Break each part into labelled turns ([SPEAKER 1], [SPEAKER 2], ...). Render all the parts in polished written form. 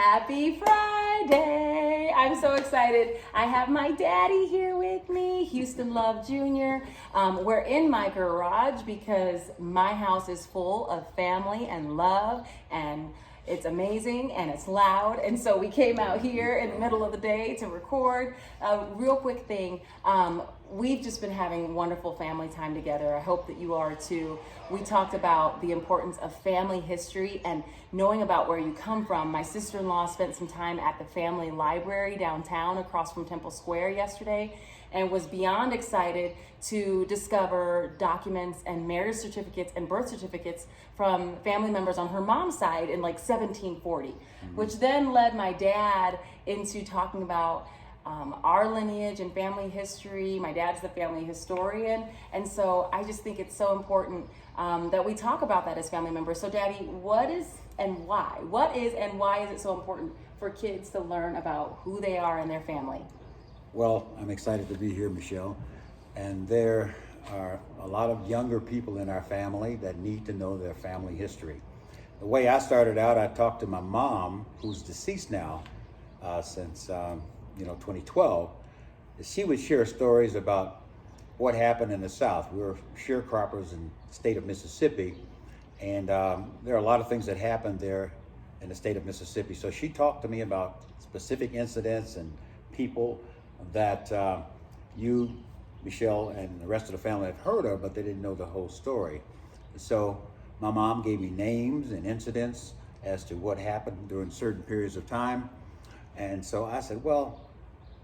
[SPEAKER 1] Happy Friday! I'm so excited. I have my daddy here with me, Houston Love Jr. We're in my garage because my house is full of family and love, and it's amazing and it's loud. And so we came out here in the middle of the day to record. Real quick thing, we've just been having wonderful family time together. I hope that you are too. We talked about the importance of family history and knowing about where you come from. My sister-in-law spent some time at the family library downtown across from Temple Square yesterday and was beyond excited to discover documents and marriage certificates and birth certificates from family members on her mom's side in like 1740, which then led my dad into talking about our lineage and family history. My dad's the family historian, and so I just think it's so important that we talk about that as family members. So Daddy, what is and why is it so important for kids to learn about who they are and their family?
[SPEAKER 2] Well, I'm excited to be here, Michelle, and there are a lot of younger people in our family that need to know their family history. The way I started out, I talked to my mom, who's deceased now since 2012. She would share stories about what happened in the South. We were sharecroppers in the state of Mississippi, and there are a lot of things that happened there in the state of Mississippi. So she talked to me about specific incidents and people that you, Michelle, and the rest of the family have heard of, but they didn't know the whole story. So my mom gave me names and incidents as to what happened during certain periods of time. And so I said, well,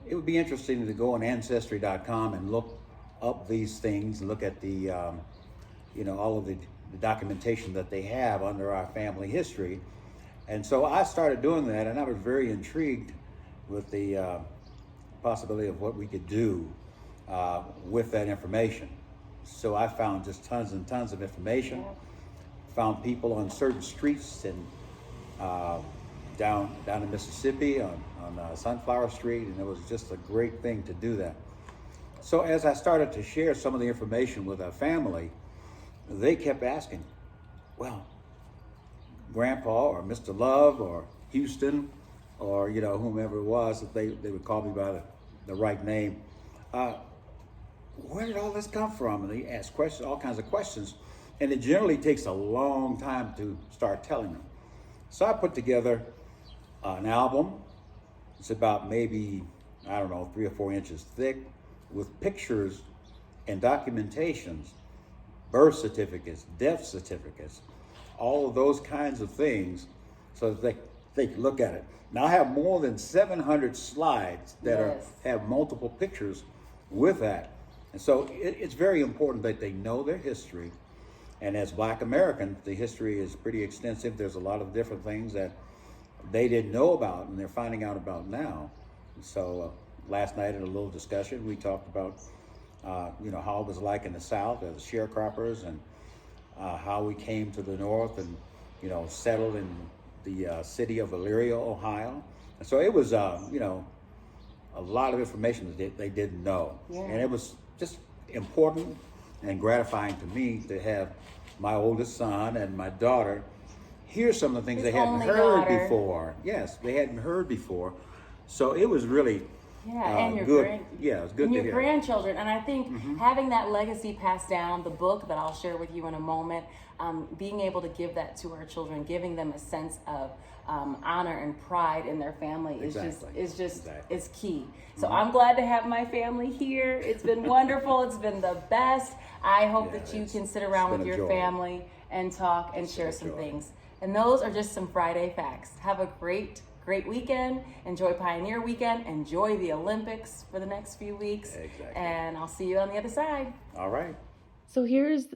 [SPEAKER 2] it would be interesting to go on Ancestry.com and look up these things, look at the, all of the documentation that they have under our family history. And so I started doing that, and I was very intrigued with the possibility of what we could do with that information. So I found just tons and tons of information, found people on certain streets and down in Mississippi on Sunflower Street, and it was just a great thing to do that. So as I started to share some of the information with our family, they kept asking, well, Grandpa or Mr. Love or Houston or whomever it was, that they would call me by the right name. Where did all this come from? And they ask questions, all kinds of questions, and it generally takes a long time to start telling them. So I put together an album. It's about maybe, 3 or 4 inches thick, with pictures and documentations, birth certificates, death certificates, all of those kinds of things, so that they can look at it. Now I have more than 700 slides that have multiple pictures with that. And so it's very important that they know their history. And as Black Americans, the history is pretty extensive. There's a lot of different things that they didn't know about and they're finding out about now. And so last night in a little discussion, we talked about how it was like in the South as sharecroppers, and how we came to the North and settled in the city of Elyria, Ohio. And so it was a lot of information that they didn't know. And it was just important and gratifying to me to have my oldest son and my daughter hear some of the things they hadn't heard before. Yes, they hadn't heard before. So it was really
[SPEAKER 1] and your
[SPEAKER 2] good. It was good to hear.
[SPEAKER 1] Your grandchildren. And I think having that legacy passed down, the book that I'll share with you in a moment, being able to give that to our children, giving them a sense of honor and pride in their family is key. So I'm glad to have my family here. It's been wonderful. It's been the best. I hope that you can sit around with your family and talk and share some things. And those are just some Friday facts. Have a great weekend. Enjoy Pioneer Weekend. Enjoy the Olympics for the next few weeks.
[SPEAKER 2] Exactly.
[SPEAKER 1] And I'll see you on the other side.
[SPEAKER 2] All right.
[SPEAKER 1] So here's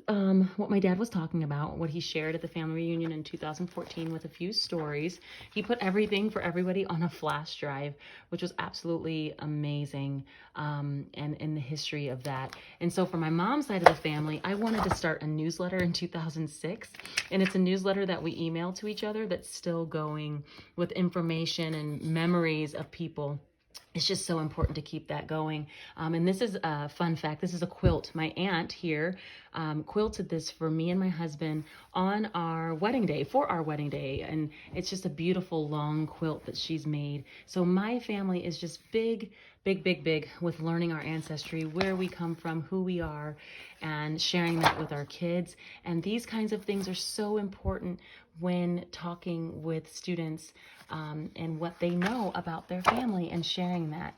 [SPEAKER 1] what my dad was talking about, what he shared at the family reunion in 2014 with a few stories. He put everything for everybody on a flash drive, which was absolutely amazing, and in the history of that. And so for my mom's side of the family, I wanted to start a newsletter in 2006, and it's a newsletter that we email to each other that's still going with information and memories of people it's just so important to keep that going. And this is a fun fact. This is a quilt. My aunt here quilted this for me and my husband on our wedding day, for our wedding day. And it's just a beautiful long quilt that she's made. So my family is just big, big, big, big with learning our ancestry, where we come from, who we are, and sharing that with our kids. And these kinds of things are so important when talking with students and what they know about their family and sharing that.